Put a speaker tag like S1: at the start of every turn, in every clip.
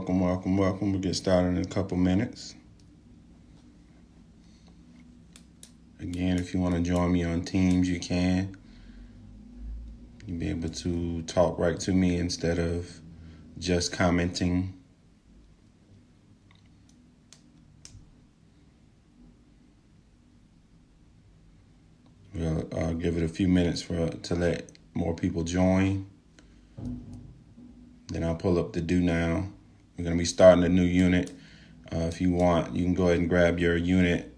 S1: Welcome. We'll get started in a couple minutes. Again, if you want to join me on Teams, you can. You'll be able to talk right to me instead of just commenting. We'll give it a few minutes to let more people join. Then I'll pull up the Do Now. We're going to be starting a new unit. If you want, you can go ahead and grab your unit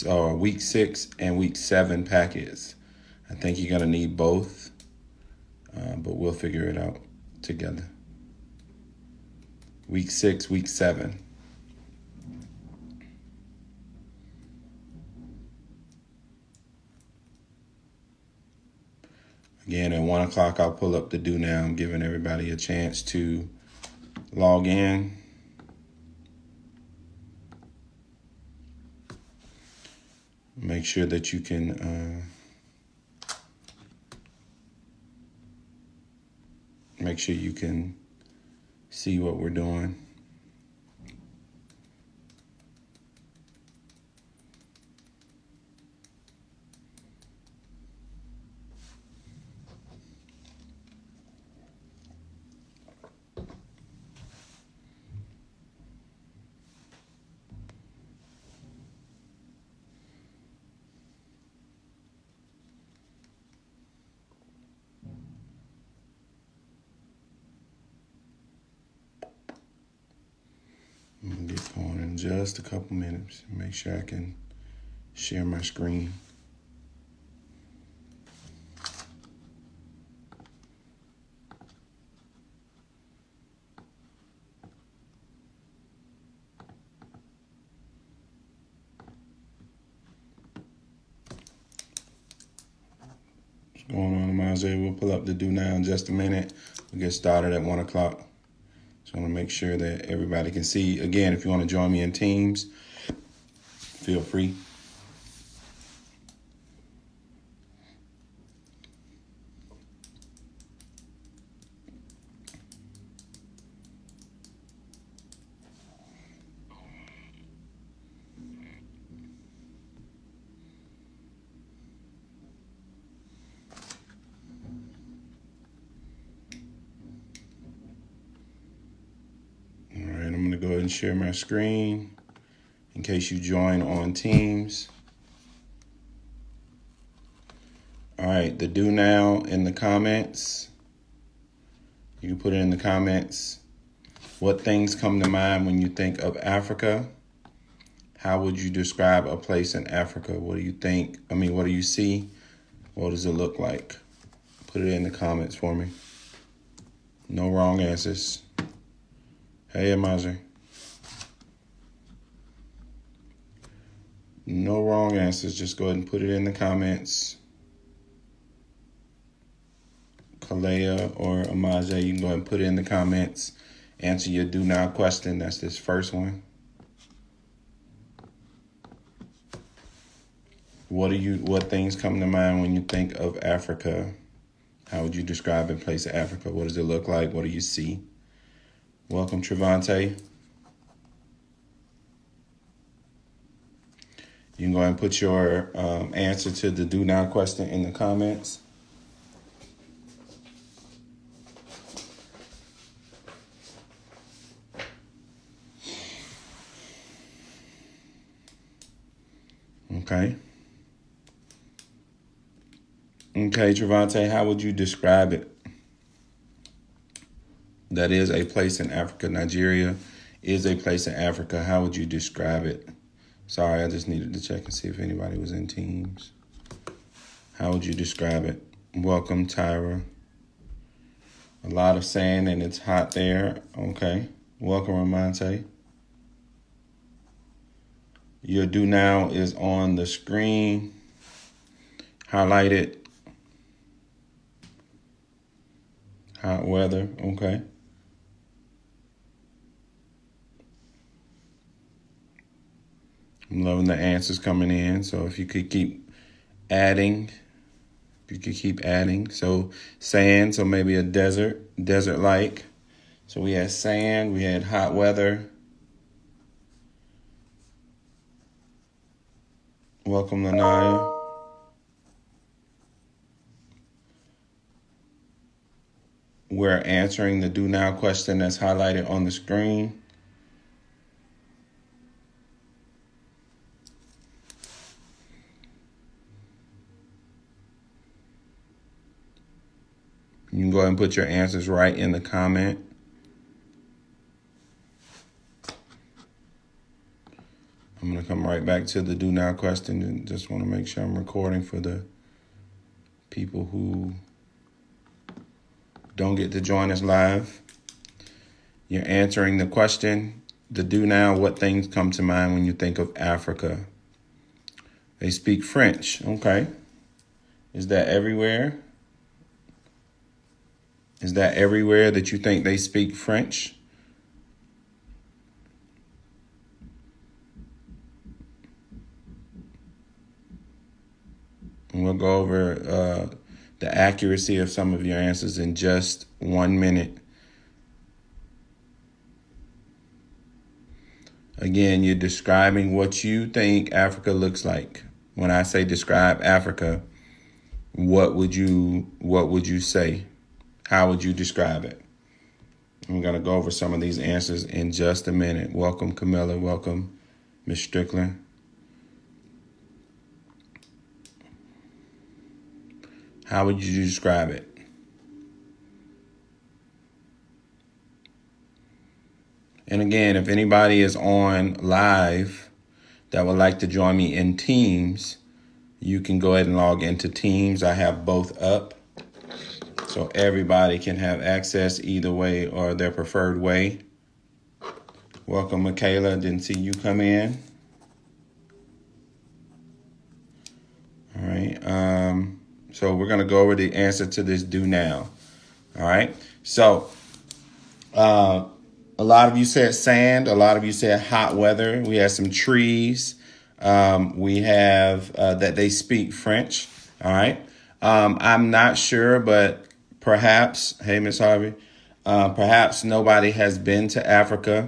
S1: week 6 and week 7 packets. I think you're going to need both, but we'll figure it out together. Week 6, week 7. Again, at 1 o'clock, I'll pull up the Do Now. I'm giving everybody a chance to log in. Make sure that you can see what we're doing. I'm going to get going in just a couple minutes. Make sure I can share my screen. What's going on, Amaze? We'll pull up the Do Now in just a minute. We'll get started at 1 o'clock. So I want to make sure that everybody can see. Again, if you want to join me in Teams, feel free. I'm going to go ahead and share my screen in case you join on Teams. All right, the Do Now in the comments. You can put it in the comments. What things come to mind when you think of Africa? How would you describe a place in Africa? What do you think? What do you see? What does it look like? Put it in the comments for me. No wrong answers. Hey, Amaze. No wrong answers. Just go ahead and put it in the comments. Kalea or Amaze, you can go ahead and put it in the comments. Answer your Do Now question. That's this first one. What things come to mind when you think of Africa? How would you describe a place in Africa? What does it look like? What do you see? Welcome, Trevante. You can go ahead and put your answer to the Do Now question in the comments. Okay, Trevante, how would you describe it? That is a place in Africa. Nigeria is a place in Africa. How would you describe it? Sorry, I just needed to check and see if anybody was in Teams. How would you describe it? Welcome, Tyra. A lot of sand and it's hot there. Okay. Welcome, Ramante. Your Do Now is on the screen. Highlight it. Hot weather. Okay. I'm loving the answers coming in. So if you could keep adding. So sand, so maybe a desert-like. So we had sand, we had hot weather. Welcome, Lanaya. We're answering the do now question that's highlighted on the screen. You can go ahead and put your answers right in the comment. I'm going to come right back to the do now question and just want to make sure I'm recording for the people who don't get to join us live. You're answering the question, the do now, what things come to mind when you think of Africa? They speak French. Okay. Is that everywhere? Is that everywhere that you think they speak French? And we'll go over the accuracy of some of your answers in just 1 minute. Again, you're describing what you think Africa looks like. When I say describe Africa, what would you say? How would you describe it? I'm going to go over some of these answers in just a minute. Welcome, Camilla. Welcome, Ms. Strickland. How would you describe it? And again, if anybody is on live that would like to join me in Teams, you can go ahead and log into Teams. I have both up, so everybody can have access either way or their preferred way. Welcome, Michaela. Didn't see you come in. All right. So we're going to go over the answer to this do now. All right. So a lot of you said sand. A lot of you said hot weather. We have some trees. We have that they speak French. All right. I'm not sure, but perhaps, hey, Miss Harvey, perhaps nobody has been to Africa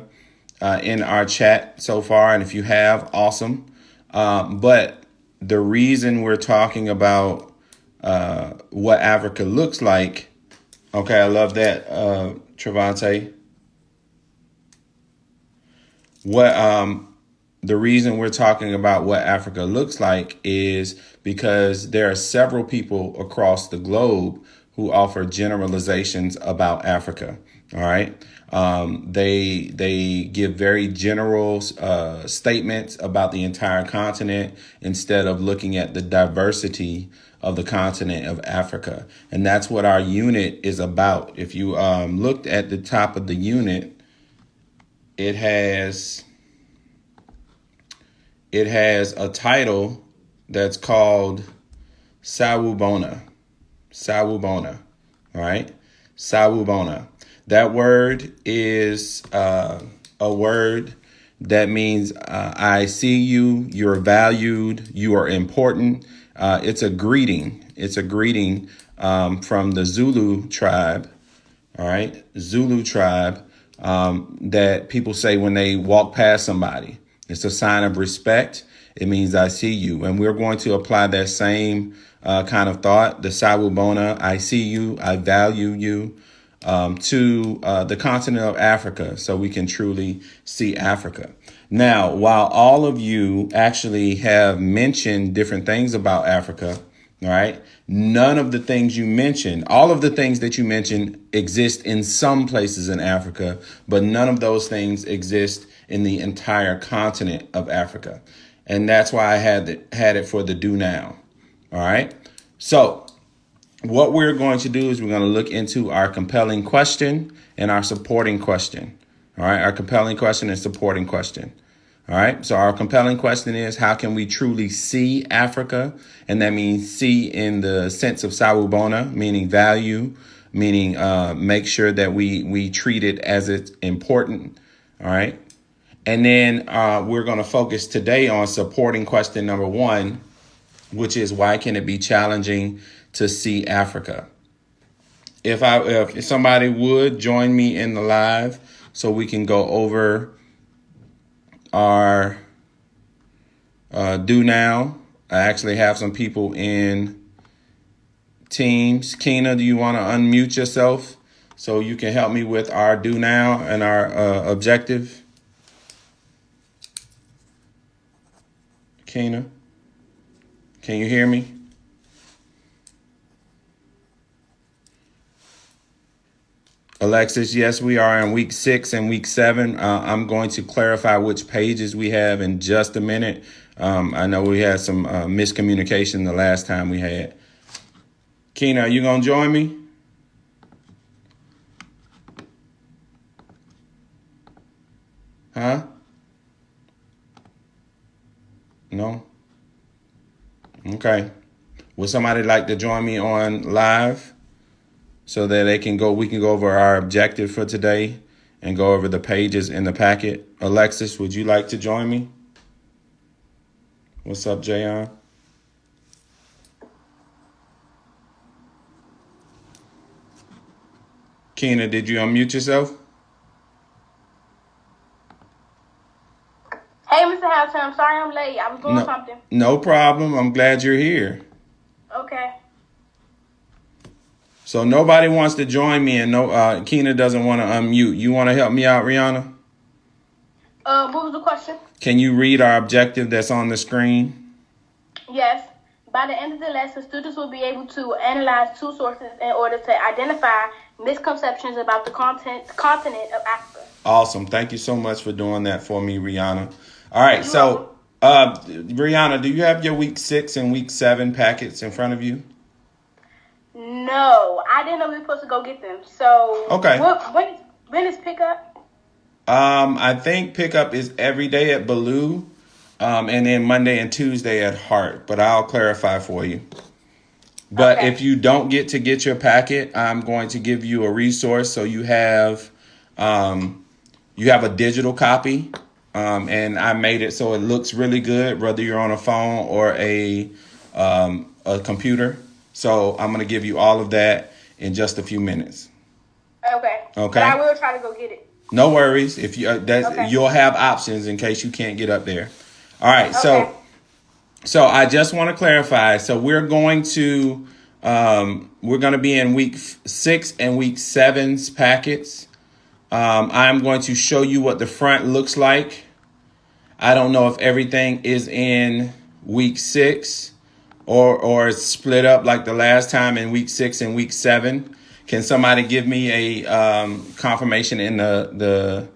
S1: in our chat so far. And if you have, awesome. But the reason we're talking about what Africa looks like. Okay, I love that, Trevante. The reason we're talking about what Africa looks like is because there are several people across the globe who offer generalizations about Africa. All right. They give very general statements about the entire continent instead of looking at the diversity of the continent of Africa. And that's what our unit is about. If you looked at the top of the unit, it has a title that's called Sawubona. Sawubona. All right. Sawubona. That word is a word that means I see you, you're valued, you are important. It's a greeting. It's a greeting from the Zulu tribe. All right. Zulu tribe that people say when they walk past somebody. It's a sign of respect. It means I see you. And we're going to apply that same kind of thought, the Sawubona, I see you, I value you, to the continent of Africa so we can truly see Africa. Now, while all of you actually have mentioned different things about Africa, all right, none of the things you mentioned, all of the things that you mentioned exist in some places in Africa, but none of those things exist in the entire continent of Africa. And that's why I had it for the do now. All right. So what we're going to do is we're going to look into our compelling question and our supporting question. All right. Our compelling question and supporting question. All right. So our compelling question is, how can we truly see Africa? And that means see in the sense of Sawubona, meaning value, meaning make sure that we treat it as it's important. All right. And then we're going to focus today on supporting question number 1, which is, why can it be challenging to see Africa? if somebody would join me in the live so we can go over our do now. I actually have some people in Teams. Keena, do you want to unmute yourself so you can help me with our do now and our objective? Keena, can you hear me? Alexis, yes, we are in week 6 and week 7. I'm going to clarify which pages we have in just a minute. I know we had some miscommunication the last time we had. Keena, are you going to join me? Huh? No? Okay. Would somebody like to join me on live so that we can go over our objective for today and go over the pages in the packet? Alexis, would you like to join me? What's up, Jayon? Keena, did you unmute yourself?
S2: Hey, Mr. Hamilton, I'm sorry I'm late. I was doing something.
S1: No problem. I'm glad you're here.
S2: Okay.
S1: So nobody wants to join me, and Keena doesn't want to unmute. You want to help me out, Rihanna?
S2: What was the question?
S1: Can you read our objective that's on the screen?
S2: Yes. By the end of the lesson, students will be able to analyze 2 sources in order to identify misconceptions about the continent of Africa.
S1: Awesome. Thank you so much for doing that for me, Rihanna. All right. So, Rihanna, do you have your week 6 and week 7 packets in front of you?
S2: No, I didn't know we were supposed to go get them. So,
S1: okay.
S2: When is pickup?
S1: I think pickup is every day at Baloo, and then Monday and Tuesday at Hart. But I'll clarify for you. But if you don't get your packet, I'm going to give you a resource so you have a digital copy. And I made it so it looks really good, whether you're on a phone or a computer. So I'm going to give you all of that in just a few minutes.
S2: Okay. But I will try to go get it.
S1: No worries. If you you'll have options in case you can't get up there. All right. Okay. So I just want to clarify. So we're going to be in week 6 and week 7's packets. I'm going to show you what the front looks like. I don't know if everything is in week 6 or it's split up like the last time in week 6 and week 7. Can somebody give me a confirmation in the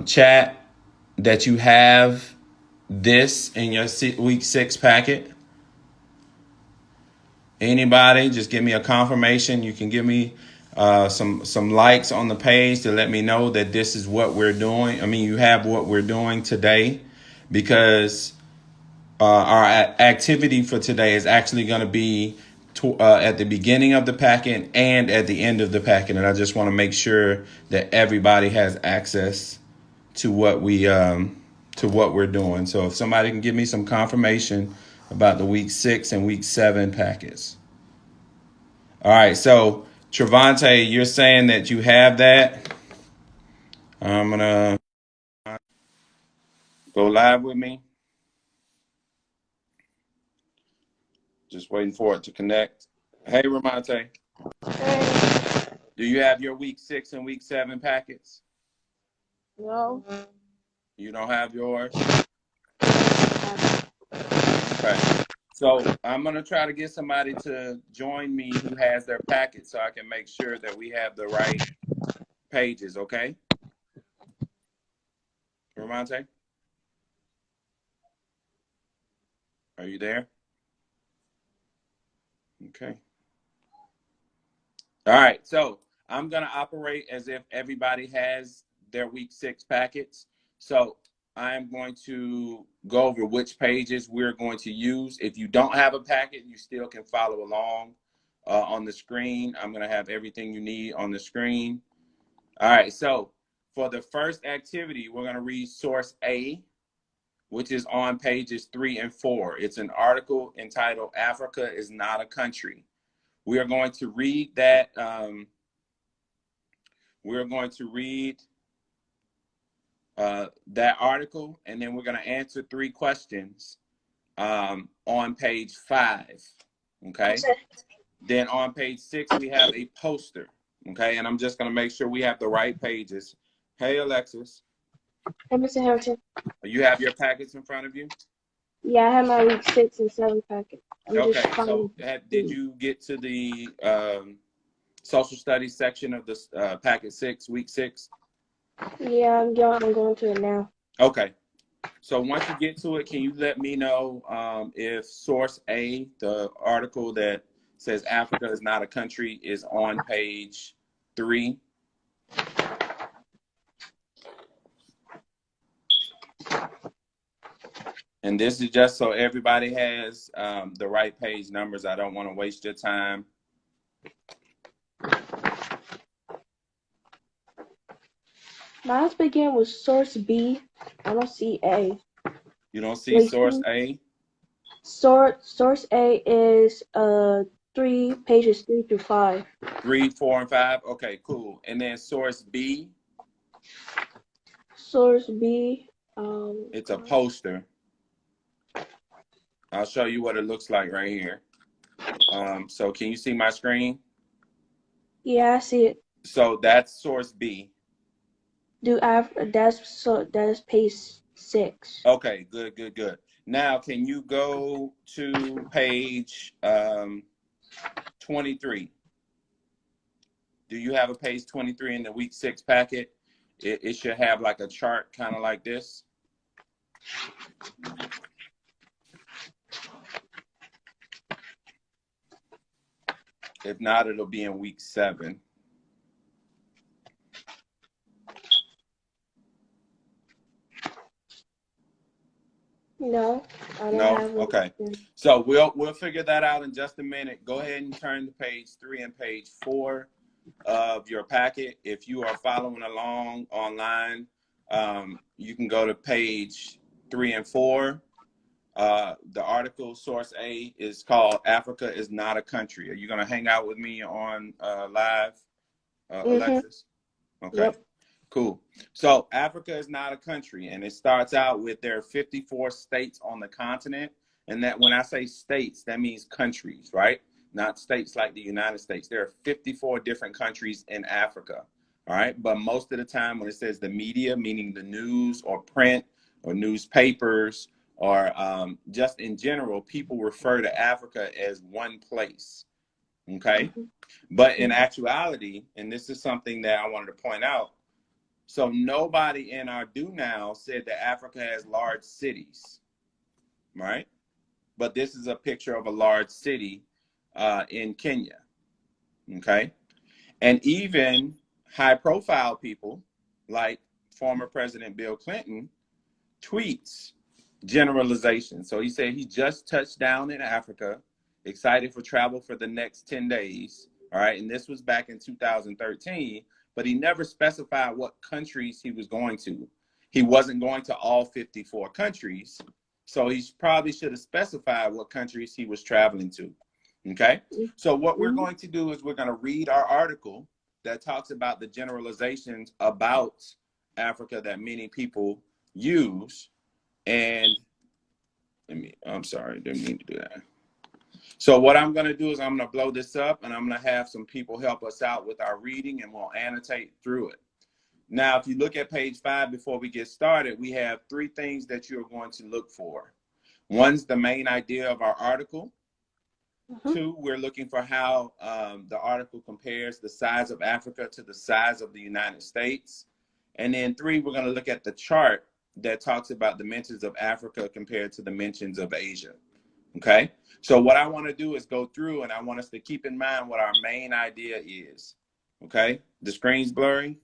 S1: chat that you have this in your week 6 packet? Anybody? Just give me a confirmation. You can give me some likes on the page to let me know that this is what we're doing. I mean, you have what we're doing today, because our activity for today is actually going to be at the beginning of the packet and at the end of the packet. And I just want to make sure that everybody has access to what we're doing. So if somebody can give me some confirmation about the week 6 and week 7 packets. All right. So Trevante, you're saying that you have that. I'm going to go live with me. Just waiting for it to connect. Hey, Ramonte.
S2: Hey.
S1: Do you have your week 6 and week 7 packets?
S2: No.
S1: You don't have yours? Okay. So I'm going to try to get somebody to join me who has their packet so I can make sure that we have the right pages, okay? Ramonte? Are you there? Okay. All right. So I'm going to operate as if everybody has their week 6 packets. So I'm going to go over which pages we're going to use. If you don't have a packet, you still can follow along on the screen. I'm going to have everything you need on the screen. All right. So for the first activity, we're going to read source A, which is on pages 3 and 4. It's an article entitled "Africa is Not a Country." We are going to read that. We're going to read that article, and then we're going to answer 3 questions on page 5. Okay. Then on page 6, we have a poster. Okay. And I'm just going to make sure we have the right pages. Hey, Alexis.
S3: Hey, Mr. Hamilton.
S1: You have your packets in front of you?
S3: Yeah, I have my week 6 and 7 packet.
S1: Okay. So did you get to the social studies section of this packet 6, week 6?
S3: Yeah, I'm going to it now.
S1: Okay. So once you get to it, can you let me know if source A, the article that says Africa is not a country, is on page 3? And this is just so everybody has the right page numbers. I don't want to waste your time.
S3: Mine's begin with source B. I don't see A.
S1: You don't see source A?
S3: Source A is 3 pages 3 through 5.
S1: 3, 4, and 5. Okay, cool. And then source B.
S3: Source B.
S1: It's a poster. I'll show you what it looks like right here. So can you see my screen?
S3: Yeah, I see it.
S1: So that's source B.
S3: That's page 6.
S1: Okay, good. Now, can you go to page 23? Do you have a page 23 in the week 6 packet? It should have like a chart kind of like this. If not, it'll be in week 7.
S3: No, I don't
S1: No?
S3: have it.
S1: Okay. So we'll figure that out in just a minute. Go ahead and turn to page 3 and page 4 of your packet. If you are following along online, you can go to page 3 and 4. The article source A is called "Africa is Not a Country." Are you going to hang out with me on live, Alexis? Okay.
S3: Yep.
S1: Cool. So Africa is not a country, and it starts out with there are 54 states on the continent. And that when I say states, that means countries, right? Not states like the United States. There are 54 different countries in Africa, all right? But most of the time when it says the media, meaning the news or print or newspapers or just in general, people refer to Africa as one place, okay? But in actuality, and this is something that I wanted to point out, so nobody in our do now said that Africa has large cities, right? But this is a picture of a large city in Kenya, okay? And even high-profile people like former President Bill Clinton tweets generalizations. So he said he just touched down in Africa, excited for travel for the next 10 days, all right? And this was back in 2013. But he never specified what countries he was going to. He wasn't going to all 54 countries. So he probably should have specified what countries he was traveling to. Okay. So what we're going to do is we're going to read our article that talks about the generalizations about Africa that many people use. And I'm sorry, didn't mean to do that. So what I'm going to do is I'm going to blow this up and I'm going to have some people help us out with our reading and we'll annotate through it. Now, if you look at page 5 before we get started, we have 3 things that you're going to look for. One's the main idea of our article. 2, we're looking for how the article compares the size of Africa to the size of the United States. And then 3, we're going to look at the chart that talks about dimensions of Africa compared to dimensions of Asia. Okay, so what I want to do is go through and I want us to keep in mind what our main idea is. Okay, the screen's blurry.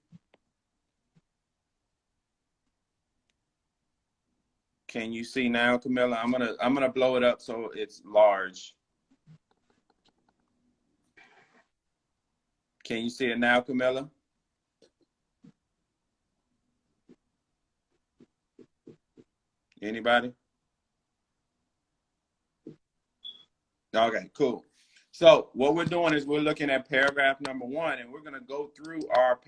S1: Can you see now, Camilla? I'm gonna blow it up so it's large. Can you see it now, Camilla? Anybody? Okay, cool. So what we're doing is we're looking at paragraph number 1, and we're going to go through our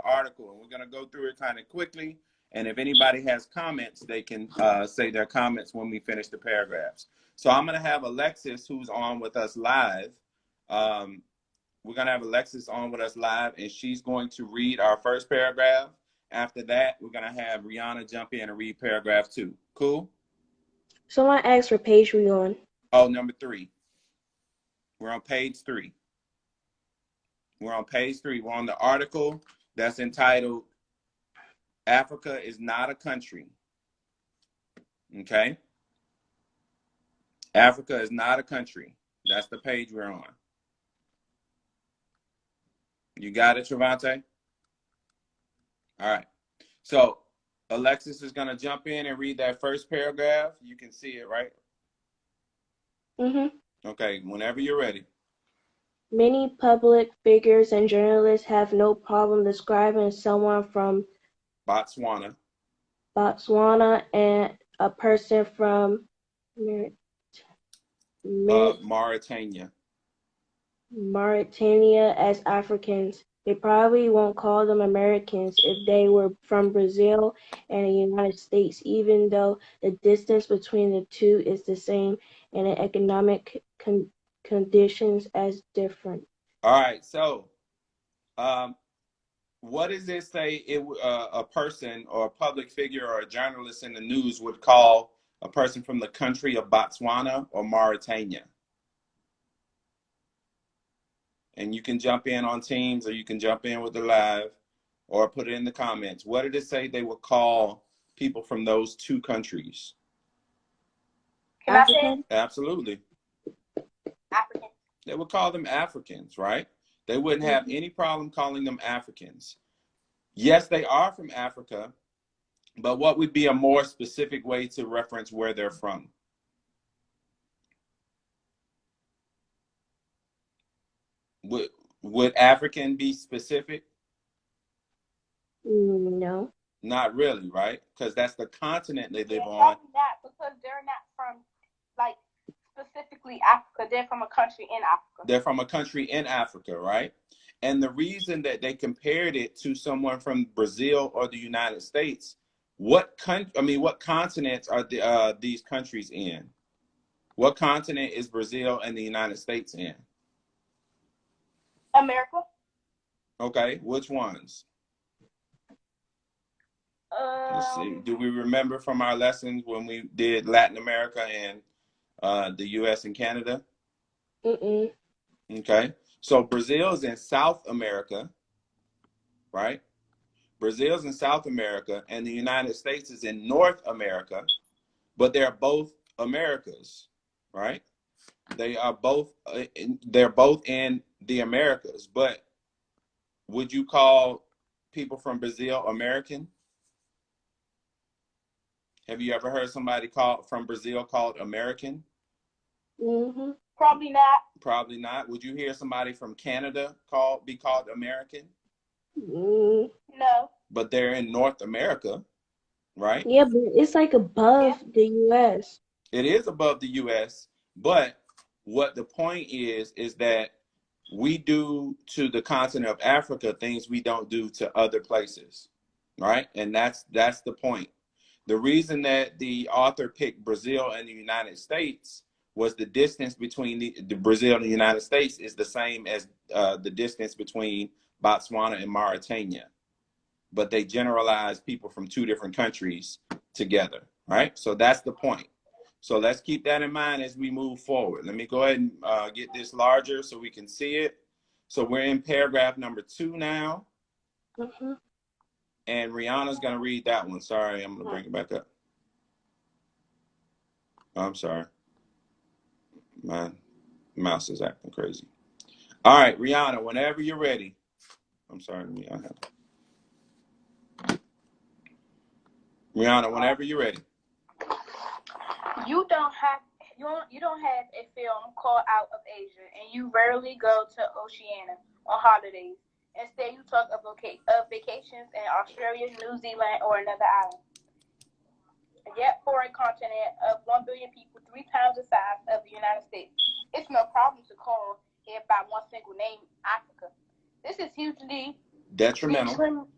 S1: article, and we're going to go through it kind of quickly. And if anybody has comments, they can say their comments when we finish the paragraphs. So I'm going to have Alexis, who's on with us live. We're going to have Alexis on with us live, and she's going to read our first paragraph. After that, we're going to have Rihanna jump in and read paragraph 2. Cool?
S3: Someone asked for page we on.
S1: Oh, number 3. We're on page 3. We're on page 3. We're on the article that's entitled Africa is Not a Country. Okay? Africa is not a country. That's the page we're on. You got it, Trevante? All right. So Alexis is going to jump in and read that first paragraph. You can see it, right?
S3: Mm-hmm.
S1: Okay, whenever you're ready.
S3: Many public figures and journalists have no problem describing someone from
S1: Botswana
S3: and a person from
S1: Mauritania.
S3: Mauritania as Africans. They probably won't call them Americans if they were from Brazil and the United States, even though the distance between the two is the same and the economic conditions as different.
S1: All right, so what does it say a person or a public figure or a journalist in the news would call a person from the country of Botswana or Mauritania? And you can jump in on Teams, or you can jump in with the live, or put it in the comments. What did it say they would call people from those two countries?
S2: Can I say?
S1: Absolutely.
S2: African.
S1: They would call them Africans, right? They wouldn't have any problem calling them Africans. Yes, they are from Africa, but what would be a more specific way to reference where they're from? Would African be specific?
S3: No.
S1: Not really, right? Because that's the continent they live on.
S2: Probably not, because they're not from, like, specifically Africa. They're from a country in Africa.
S1: They're from a country in Africa, right? And the reason that they compared it to someone from Brazil or the United States, what continents are these countries in? What continent is Brazil and the United States in?
S2: America.
S1: Okay, which ones? Let's see. Do we remember from our lessons when we did Latin America and the U.S. and Canada?
S3: Mm-mm.
S1: Okay, so Brazil is in South America, right? Brazil's in South America, and the United States is in North America, but they're both Americas, right? They're both in the Americas. But would you call people from Brazil American? Have you ever heard somebody from Brazil called American?
S3: Mm-hmm.
S2: Probably not.
S1: Probably not. Would you hear somebody from Canada be called American?
S3: No.
S1: But they're in North America, right?
S3: Yeah, but it's like above the U.S.
S1: It is above the U.S., but what the point is that we do to the continent of Africa things we don't do to other places, right? And that's the point. The reason that the author picked Brazil and the United States was the distance between the Brazil and the United States is the same as the distance between Botswana and Mauritania. But they generalize people from two different countries together, right? So that's the point. So let's keep that in mind as we move forward. Let me go ahead and get this larger so we can see it. So we're in paragraph number 2 now.
S3: Mm-hmm.
S1: And Rihanna's going to read that one. Sorry, I'm going to bring it back up. Oh, I'm sorry. My mouse is acting crazy. All right, Rihanna, whenever you're ready. I'm sorry. Rihanna, whenever you're ready.
S2: You don't have a film called Out of Asia, and you rarely go to Oceania on holidays. Instead, you talk of vacations in Australia, New Zealand, or another island. Yet, for a continent of 1 billion people, 3 times the size of the United States, it's no problem to call targeted by one single name, Africa. This is hugely
S1: detrimental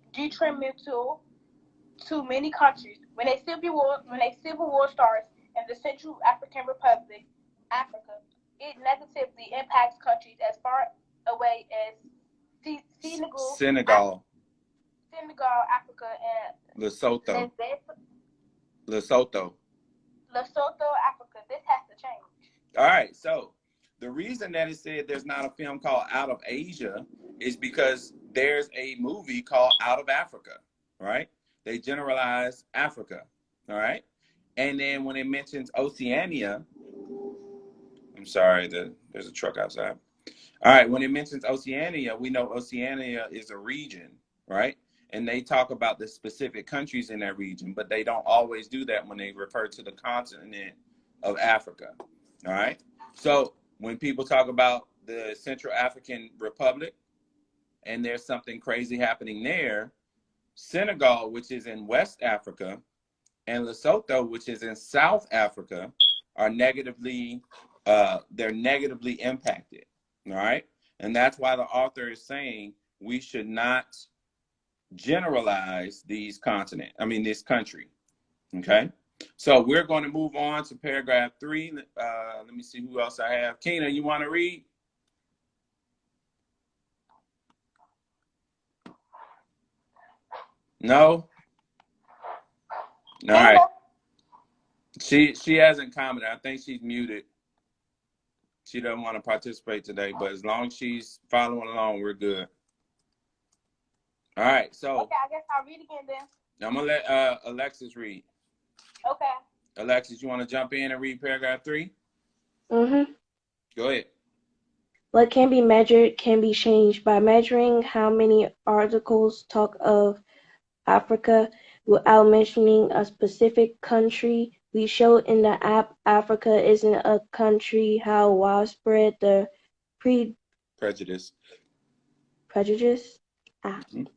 S2: to many countries. When a civil war starts in the Central African Republic, Africa, it negatively impacts countries as far away as Senegal, Africa, and
S1: Lesotho,
S2: Africa. This has to change.
S1: All right, so the reason that it said there's not a film called Out of Asia is because there's a movie called Out of Africa, right? They generalize Africa, all right? And then when it mentions Oceania, I'm sorry, there's a truck outside. All right, when it mentions Oceania, we know Oceania is a region, right? And they talk about the specific countries in that region, but they don't always do that when they refer to the continent of Africa, all right? So when people talk about the Central African Republic and there's something crazy happening there, Senegal, which is in West Africa, and Lesotho, which is in South Africa, are negatively impacted. All right. And that's why the author is saying we should not generalize this country. Okay. So we're going to move on to paragraph 3. Let me see who else I have. Keena, you want to read? No? All right. She hasn't commented. I think she's muted. She doesn't want to participate today, but as long as she's following along, we're good. All right, so.
S2: Okay, I guess I'll read again then.
S1: I'm going to let Alexis read.
S2: Okay.
S1: Alexis, you want to jump in and read paragraph 3?
S3: Mm-hmm.
S1: Go ahead.
S3: What can be measured can be changed. By measuring how many articles talk of Africa without mentioning a specific country. We show in the app Africa isn't a country, how widespread the
S1: prejudice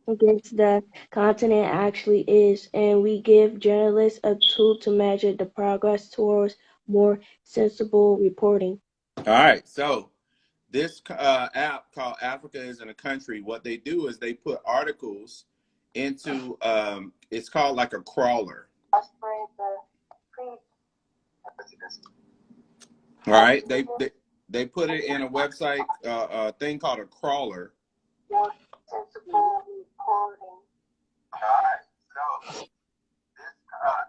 S3: against the continent actually is, and we give journalists a tool to measure the progress towards more sensible reporting.
S1: All right, so this app called Africa Isn't a Country, what they do is they put articles into, it's called like a crawler. All right, they put it in a website, a thing called a crawler.
S2: More sensible reporting.
S1: All right, so this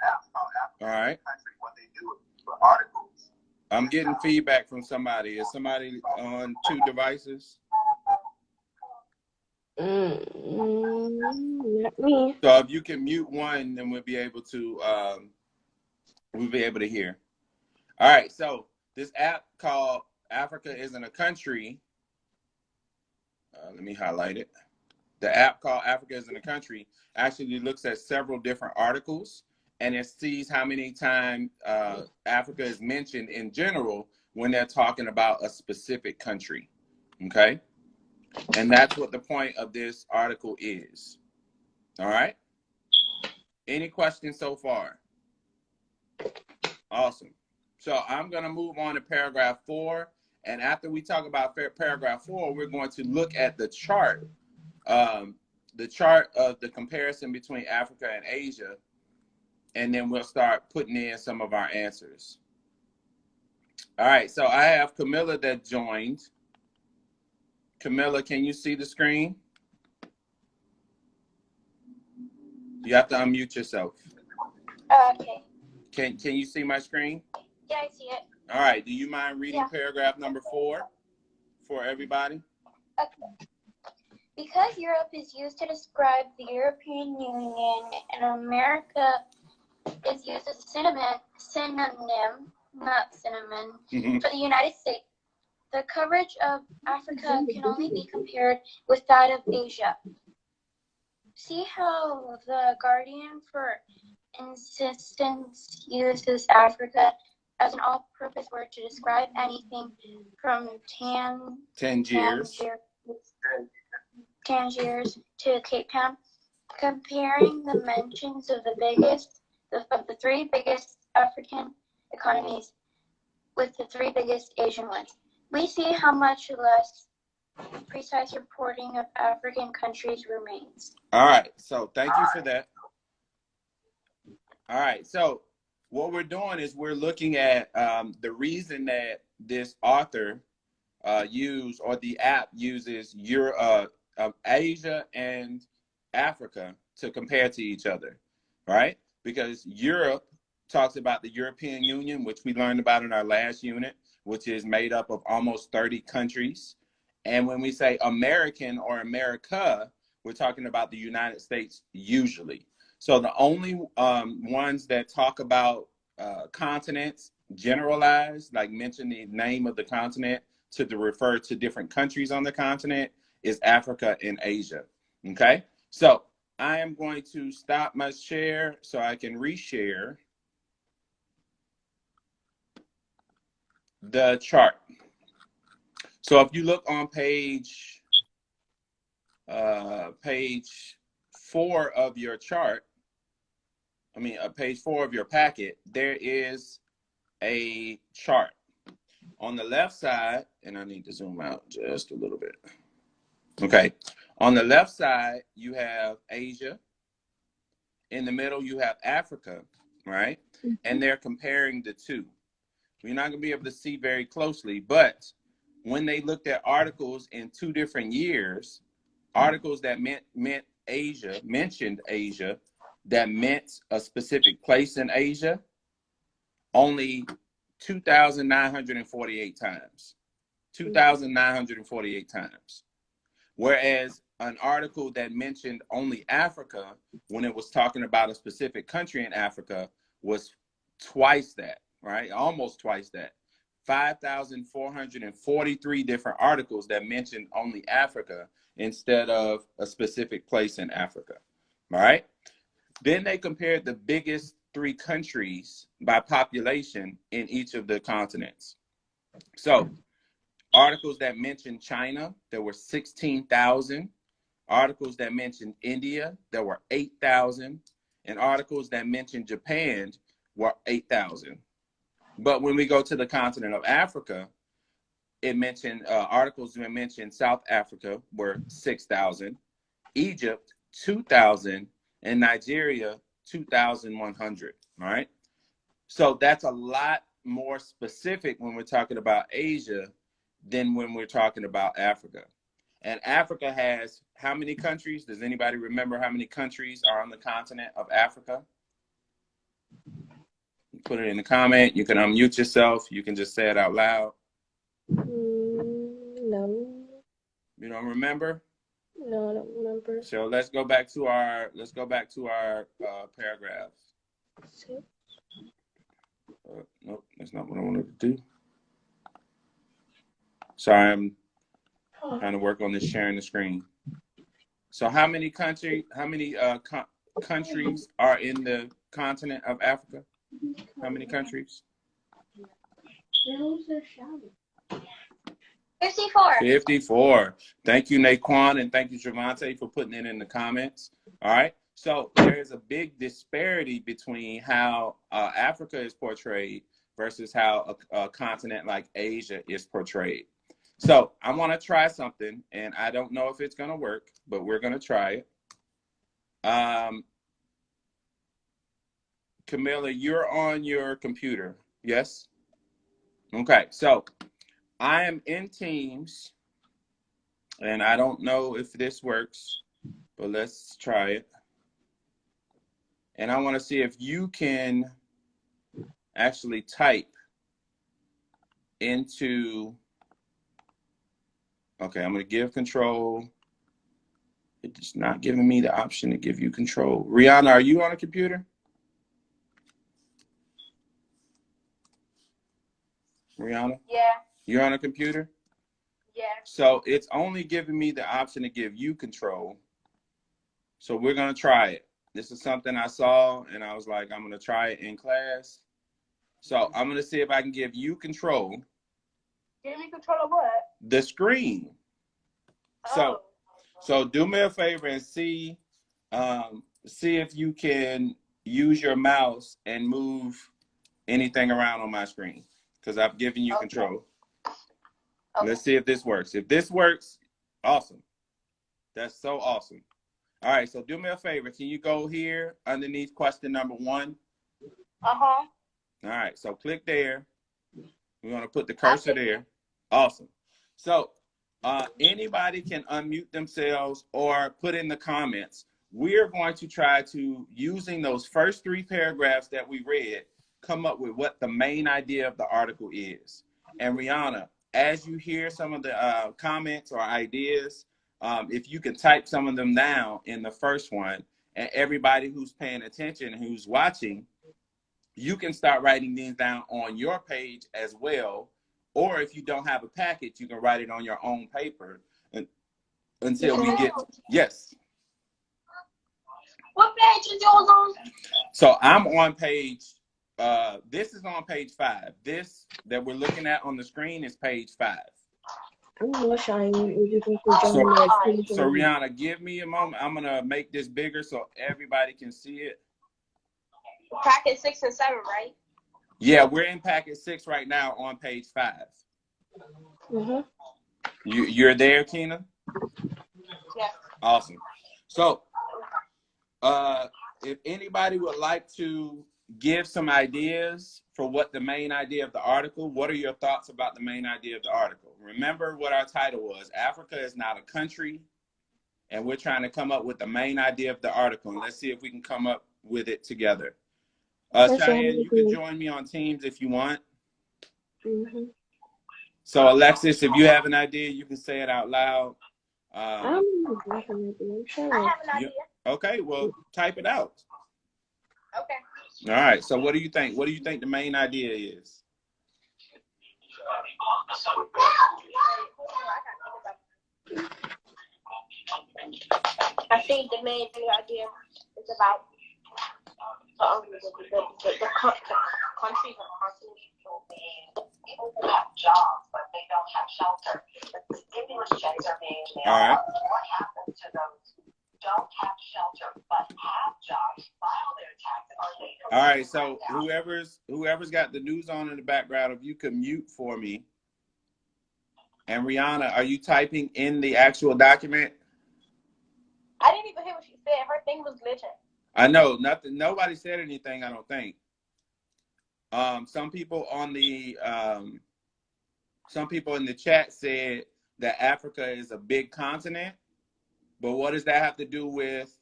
S1: app called Africa
S2: Isn't
S1: a Country, what they do is put articles. I'm getting feedback from somebody. Is somebody on 2 devices?
S3: Not me.
S1: So if you can mute one, then we'll be able to hear. All right. So this app called Africa Isn't a Country. Let me highlight it. The app called Africa Isn't a Country actually looks at several different articles, and it sees how many times Africa is mentioned in general when they're talking about a specific country. Okay. And that's what the point of this article is. All right. Any questions so far? Awesome. So I'm going to move on to paragraph 4. And after we talk about paragraph 4, we're going to look at the chart of the comparison between Africa and Asia. And then we'll start putting in some of our answers. All right. So I have Camilla that joined. Camilla, can you see the screen? You have to unmute yourself.
S2: Okay.
S1: Can you see my screen?
S2: Yeah, I see it.
S1: All right. Do you mind reading paragraph number 4 for everybody?
S2: Okay. Because Europe is used to describe the European Union and America is used as a synonym, not cinnamon, for the United States, the coverage of Africa can only be compared with that of Asia. See how the Guardian, for instance, uses Africa as an all-purpose word to describe anything from Tangiers to Cape Town, comparing the mentions of the 3 biggest African economies with the 3 biggest Asian ones. We see how much less precise reporting of African countries remains.
S1: All right, so thank you for that. All right, so what we're doing is we're looking at the reason that this author or the app uses Asia and Africa to compare to each other, right? Because Europe talks about the European Union, which we learned about in our last unit, which is made up of almost 30 countries. And when we say American or America, we're talking about the United States usually. So the only ones that talk about continents generalized, like mention the name of the continent to refer to different countries on the continent, is Africa and Asia. Okay, so I am going to stop my share so I can reshare the chart. So if you look on page 4 of your chart, page 4 of your packet, there is a chart. On the left side, and I need to zoom out just a little bit. Okay, on the left side, you have Asia. In the middle, you have Africa, right? And they're comparing the two. We're not going to be able to see very closely, but when they looked at articles in 2 different years, articles that mentioned Asia, that meant a specific place in Asia, only 2,948 times. 2,948 times. Whereas an article that mentioned only Africa, when it was talking about a specific country in Africa, was twice that, right? Almost twice that. 5,443 different articles that mentioned only Africa instead of a specific place in Africa, all right? Then they compared the biggest 3 countries by population in each of the continents. So articles that mentioned China, there were 16,000. Articles that mentioned India, there were 8,000. And articles that mentioned Japan were 8,000. But when we go to the continent of Africa, it mentioned articles that mentioned South Africa were 6,000, Egypt 2,000, and Nigeria 2,100. All right. So that's a lot more specific when we're talking about Asia than when we're talking about Africa. And Africa has how many countries? Does anybody remember how many countries are on the continent of Africa? Put it in the comment. You can unmute yourself. You can just say it out loud.
S3: No.
S1: You don't remember?
S3: No, I don't remember.
S1: So let's go back to our paragraphs. Nope, that's not what I wanted to do. Sorry, I'm trying to work on this sharing the screen. So how many countries are in the continent of Africa? How many countries?
S2: 54.
S1: 54. Thank you, Naquan, and thank you, Javante, for putting it in the comments. All right. So there is a big disparity between how Africa is portrayed versus how a continent like Asia is portrayed. So I want to try something, and I don't know if it's going to work, but we're going to try it. Camilla, you're on your computer, yes? Okay, so I am in Teams, and I don't know if this works, but let's try it. And I want to see if you can actually type into, okay, I'm going to give control. It's not giving me the option to give you control. Rihanna, are you on a computer? Rihanna?
S2: Yeah.
S1: You're on a computer?
S2: Yeah.
S1: So it's only giving me the option to give you control. So we're going to try it. This is something I saw, and I was like, I'm going to try it in class. So I'm going to see if I can give you control.
S2: Give me control of what?
S1: The screen.
S2: Oh.
S1: So do me a favor and see if you can use your mouse and move anything around on my screen, because I've given you control. Let's see if this works. If this works, awesome. That's so awesome. All right, so do me a favor. Can you go here underneath question number 1?
S2: Uh-huh.
S1: All right, so click there. We're going to put the cursor there. Awesome. So anybody can unmute themselves or put in the comments. We're going to try to, using those first 3 paragraphs that we read, come up with what the main idea of the article is. And Rihanna, as you hear some of the comments or ideas, if you can type some of them down in the first one, and everybody who's paying attention, who's watching, you can start writing these down on your page as well. Or if you don't have a packet, you can write it on your own paper until we get, yes.
S2: What page is yours on?
S1: So I'm on page, this is on page 5. This that we're looking at on the screen is page 5.
S3: I'm not sure you can
S1: So Rihanna, give me a moment. I'm gonna make this bigger so everybody can see it.
S2: Packet 6 and 7, right?
S1: Yeah, we're in packet 6 right now on page 5.
S3: Mm-hmm.
S1: You're there, Keena?
S2: Yeah.
S1: Awesome. So, if anybody would like to give some ideas for what the main idea of the article, what are your thoughts about the main idea of the article? Remember what our title was. Africa is not a country, and we're trying to come up with the main idea of the article. And let's see if we can come up with it together. Cheyenne, you can join me on Teams if you want.
S3: Mm-hmm.
S1: So, Alexis, if you have an idea, you can say it out loud.
S2: I have an idea.
S1: Okay, well, type it out.
S2: Okay.
S1: All right, so what do you think? What do you think the main idea is?
S2: I think the main idea is about the countries and continents. People who have jobs, but they don't have shelter. The stimulus checks are being mailed out. What happens to those who don't have shelter but have jobs, file their taxes, or later?
S1: All right, so whoever's got the news on in the background, if you could mute for me. And Rihanna, are you typing in the actual document?
S2: I didn't even hear what she said. Her thing was glitching.
S1: I know, nothing. Nobody said anything, I don't think. Some people in the chat said that Africa is a big continent, but what does that have to do with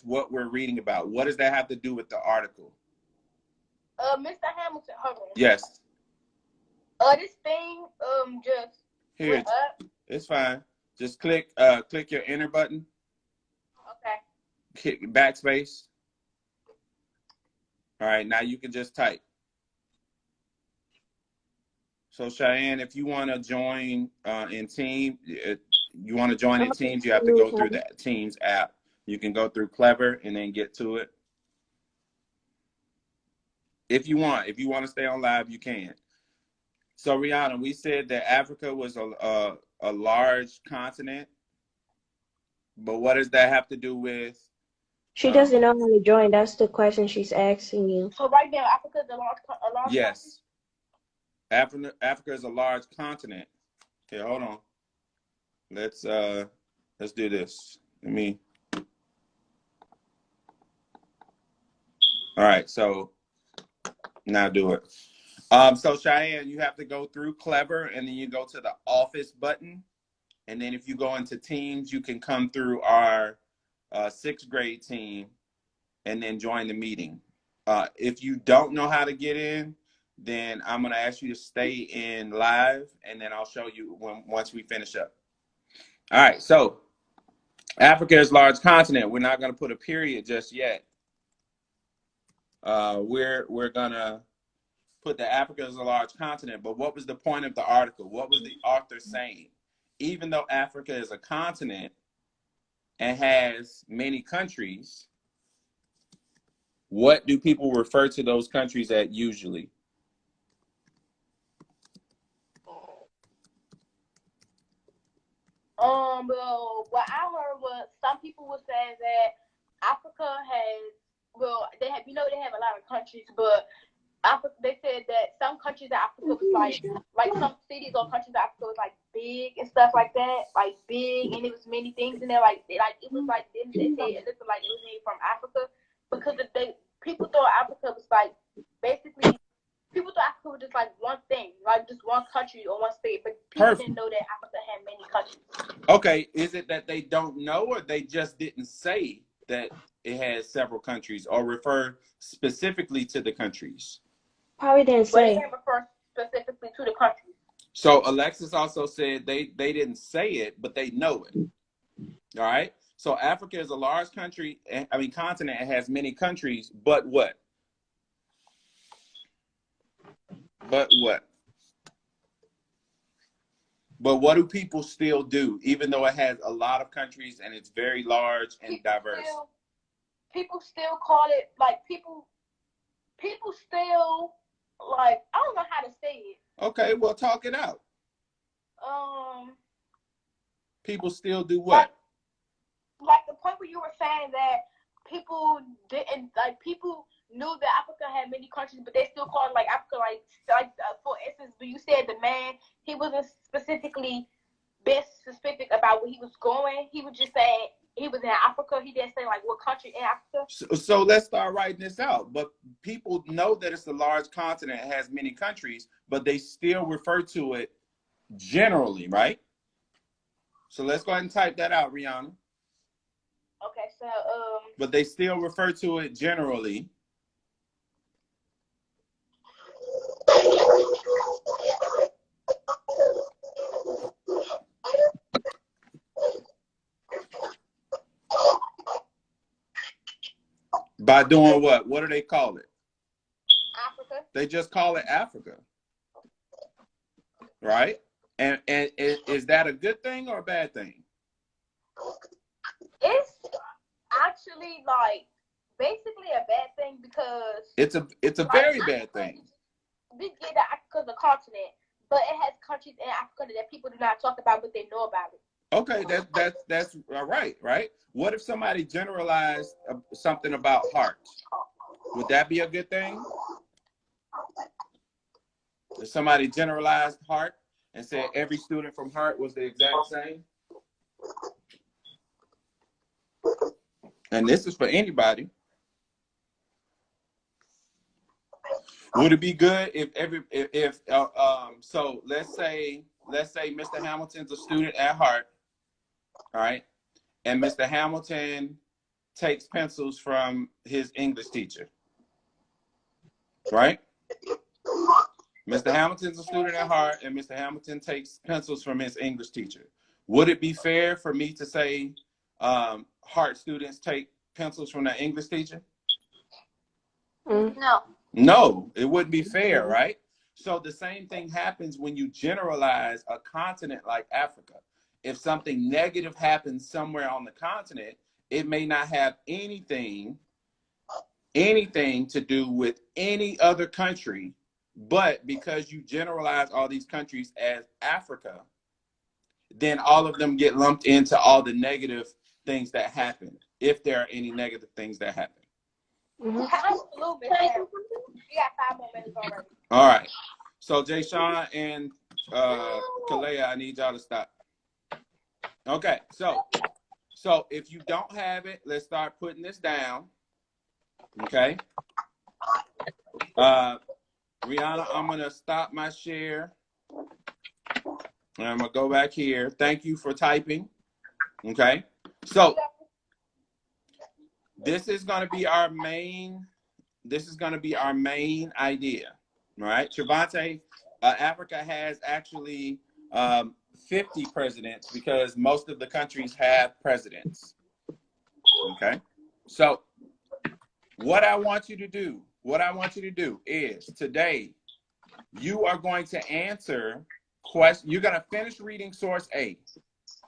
S1: what we're reading about? What does that have to do with the article?
S2: Mr. Hamilton, hold on.
S1: Yes.
S2: This thing just
S1: here.
S2: went up.
S1: It's fine. Just click your enter button.
S2: Okay.
S1: Click backspace. All right, now you can just type. So Cheyenne, if you want to join in Teams, you have to go through the Teams app. You can go through Clever and then get to it. If you want to stay on live, you can. So Rihanna, we said that Africa was a large continent, but what does that have to do with?
S3: She doesn't know how to join. That's the question she's asking you.
S2: So right now, Africa is a large
S1: yes. Country? Africa is a large continent. Okay, hold on. Let's do this. All right, so now do it. So Cheyenne, you have to go through Clever, and then you go to the Office button, and then if you go into Teams, you can come through our 6th grade team, and then join the meeting. If you don't know how to get in, then I'm gonna ask you to stay in live, and then I'll show you once we finish up. All right, so Africa is a large continent. We're not gonna put a period just yet. We're gonna put that Africa is a large continent, but what was the point of the article? What was the author saying? Even though Africa is a continent and has many countries, what do people refer to those countries at usually?
S2: Well, what I heard was some people were saying that Africa has, well, they have a lot of countries, but Africa, they said that some countries in Africa was like some cities or countries in Africa was like big and stuff like that, like big, and it was many things in there, like it was like they said it looked like it was made from Africa because people thought Africa was like basically people thought Africa was just like one thing, like just one country or one state, but people didn't know that Africa had many countries.
S1: Okay, is it that they don't know, or they just didn't say that it has several countries, or refer specifically to the countries?
S3: Probably didn't say.
S2: But it refer specifically to the countries.
S1: So Alexis also said they didn't say it, but they know it. All right. So Africa is a large country. I mean, continent. It has many countries, but what? But what? But what do people still do, even though it has a lot of countries and it's very large and diverse?
S2: People still call it like people still like I don't know how to say it.
S1: Okay, well, talk it out. People still do what?
S2: Like the point where you were saying that people didn't like people knew that Africa had many countries, but they still called like Africa for instance, when you said the man, he wasn't specifically been specific about where he was going. He was just saying he was in Africa. He didn't say like what country in Africa.
S1: So let's start writing this out. But people know that it's a large continent, it has many countries, but they still refer to it generally, right? So let's go ahead and type that out, Rihanna.
S2: Okay, so
S1: but they still refer to it generally. By doing what? What do they call it?
S2: Africa.
S1: They just call it Africa. Right? And is that a good thing or a bad thing?
S2: It's actually like basically a bad thing because
S1: it's a very bad thing.
S2: We get that Africa's a continent, but it has countries in Africa that people do not talk about, but they know about it.
S1: Okay, that's right. What if somebody generalized something about heart? Would that be a good thing? If somebody generalized heart and said every student from heart was the exact same? And this is for anybody. Would it be good if so let's say Mr. Hamilton's a student at heart, all right, and Mr. Hamilton takes pencils from his English teacher, right? Mr. Hamilton's a student at heart, and Mr. Hamilton takes pencils from his English teacher. Would it be fair for me to say heart students take pencils from their English teacher?
S2: No.
S1: No, it wouldn't be fair, right? So the same thing happens when you generalize a continent like Africa. If something negative happens somewhere on the continent, it may not have anything to do with any other country, but because you generalize all these countries as Africa, then all of them get lumped into all the negative things that happen, if there are any negative things that happen.
S2: Mm-hmm. Absolutely. We got 5 more minutes already.
S1: All right. So Jay Sean and Kalea, I need y'all to stop. Okay. So if you don't have it, let's start putting this down. Okay. Rihanna, I'm gonna stop my share. And I'm gonna go back here. Thank you for typing. Okay. So this is gonna be our main. This is going to be our main idea, right? Trevante, Africa has actually 50 presidents because most of the countries have presidents, okay? So what I want you to do is today, you are going to answer questions. You're going to finish reading source A,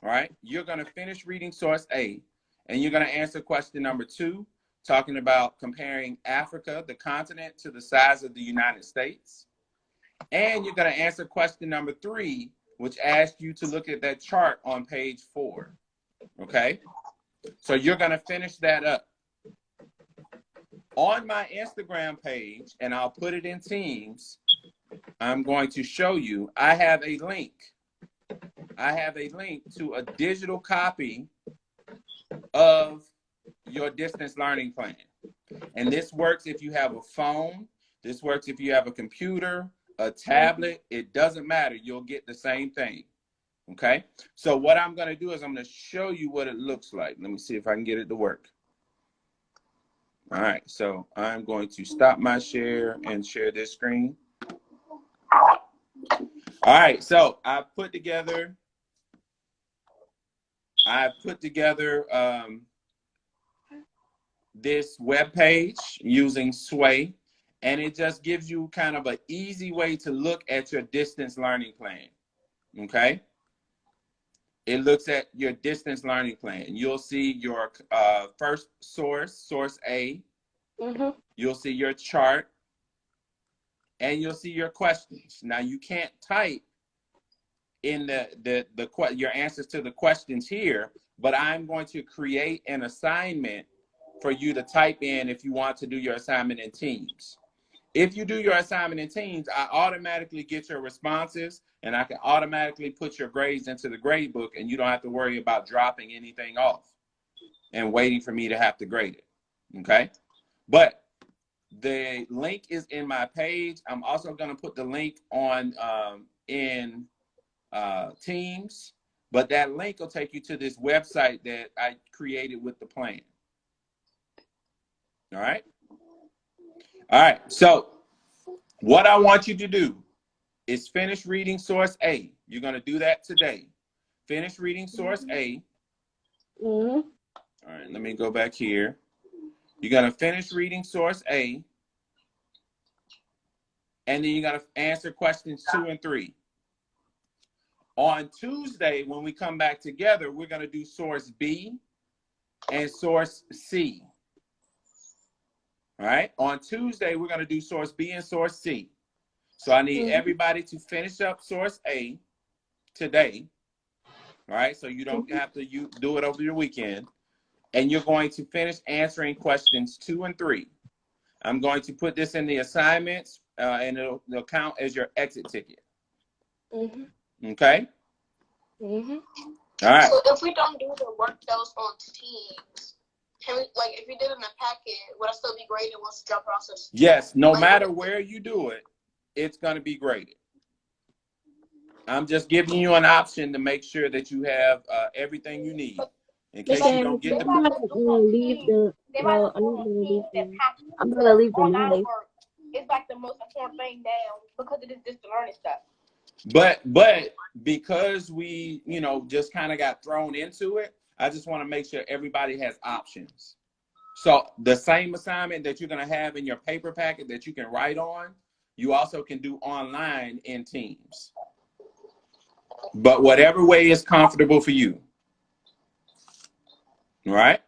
S1: right? You're going to finish reading source A, and you're going to answer question number 2, talking about comparing Africa, the continent, to the size of the United States. And you're going to answer question number 3, which asks you to look at that chart on page 4. Okay? So you're going to finish that up. On my Instagram page, and I'll put it in Teams, I'm going to show you, I have a link. I have a link to a digital copy of your distance learning plan. And this works if you have a phone. This works if you have a computer, a tablet. It doesn't matter. You'll get the same thing. Okay? So what I'm going to do is I'm going to show you what it looks like. Let me see if I can get it to work. All right. So I'm going to stop my share and share this screen. All right. So I've put together this web page using Sway, and it just gives you kind of an easy way to look at your distance learning plan. Okay, it looks at your distance learning plan. You'll see your first source A. You'll see your chart, and you'll see your questions. Now you can't type in your answers to the questions here, but I'm going to create an assignment for you to type in if you want to do your assignment in Teams. If you do your assignment in Teams, I automatically get your responses, and I can automatically put your grades into the grade book, and you don't have to worry about dropping anything off and waiting for me to have to grade it. Okay? But the link is in my page. I'm also going to put the link on in Teams, but that link will take you to this website that I created with the plan. All right. All right. So what I want you to do is finish reading source A. You're going to do that today. Finish reading source A. All right. Let me go back here. You're going to finish reading source A. And then you're going to answer questions 2 and 3. On Tuesday, when we come back together, we're going to do source B and source C. All right. On Tuesday, we're going to do source B and source C. So I need everybody to finish up source A today. All right. So you don't have to do it over your weekend. And you're going to finish answering questions 2 and 3. I'm going to put this in the assignments, and it'll count as your exit ticket. Okay. All right.
S2: So if we don't do the work that was on Teams, can we, like, if we did it in a packet, would I still be graded once the job process?
S1: Yes, no matter where you do it, it's going to be graded. I'm just giving you an option to make sure that you have everything you need in case you don't get the.
S3: I'm gonna leave the. Well, I'm gonna leave the live.
S2: It's like the most important thing down because it is just the learning stuff.
S1: But because we, just kind of got thrown into it, I just want to make sure everybody has options. So the same assignment that you're going to have in your paper packet that you can write on, you also can do online in Teams. But whatever way is comfortable for you. All right?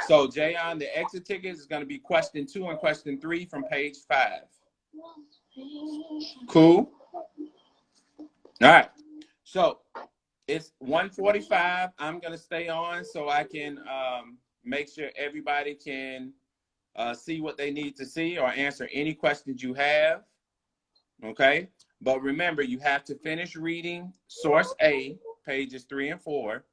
S1: So, Jayon, the exit tickets is going to be question 2 and question 3 from page 5. Cool? All right. So, it's 1:45. I'm going to stay on so I can make sure everybody can see what they need to see or answer any questions you have. Okay? But remember, you have to finish reading source A, pages 3 and 4.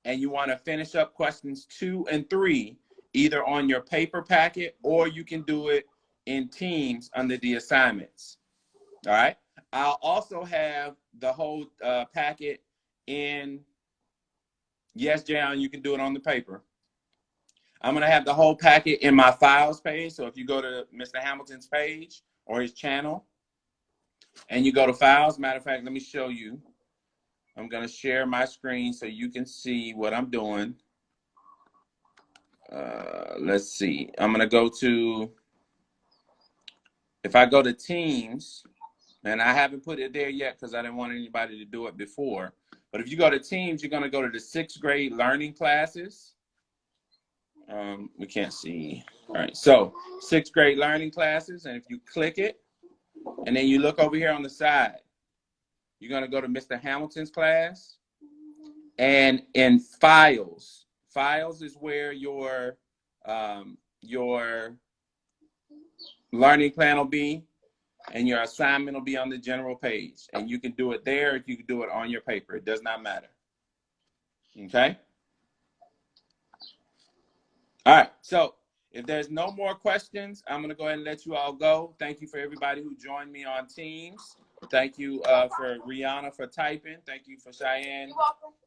S1: And you want to finish up questions 2 and 3, either on your paper packet or you can do it in Teams under the assignments. All right. I'll also have the whole packet in. Yes, Jan, you can do it on the paper. I'm going to have the whole packet in my files page. So if you go to Mr. Hamilton's page or his channel and you go to files, matter of fact, let me show you. I'm going to share my screen so you can see what I'm doing. Let's see. I'm going to go to, if I go to Teams, and I haven't put it there yet because I didn't want anybody to do it before. But if you go to Teams, you're going to go to the 6th grade learning classes. We can't see. All right. So 6th grade learning classes. And if you click it, and then you look over here on the side, you're going to go to Mr. Hamilton's class. And in files is where your learning plan will be, and your assignment will be on the general page. And you can do it there, or you can do it on your paper. It does not matter. Okay? All right. So if there's no more questions, I'm going to go ahead and let you all go. Thank you for everybody who joined me on Teams. Thank you for Rihanna for typing. Thank you for Cheyenne,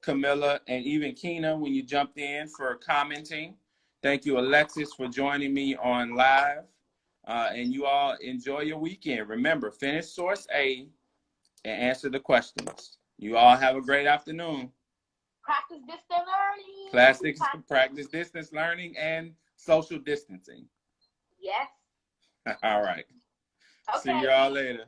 S1: Camilla, and even Keena when you jumped in for commenting. Thank you, Alexis, for joining me on live. And you all enjoy your weekend. Remember, finish source A and answer the questions. You all have a great afternoon.
S2: Practice distance learning.
S1: Practice distance learning and social distancing.
S2: Yes.
S1: All right.
S2: Okay.
S1: See you all later.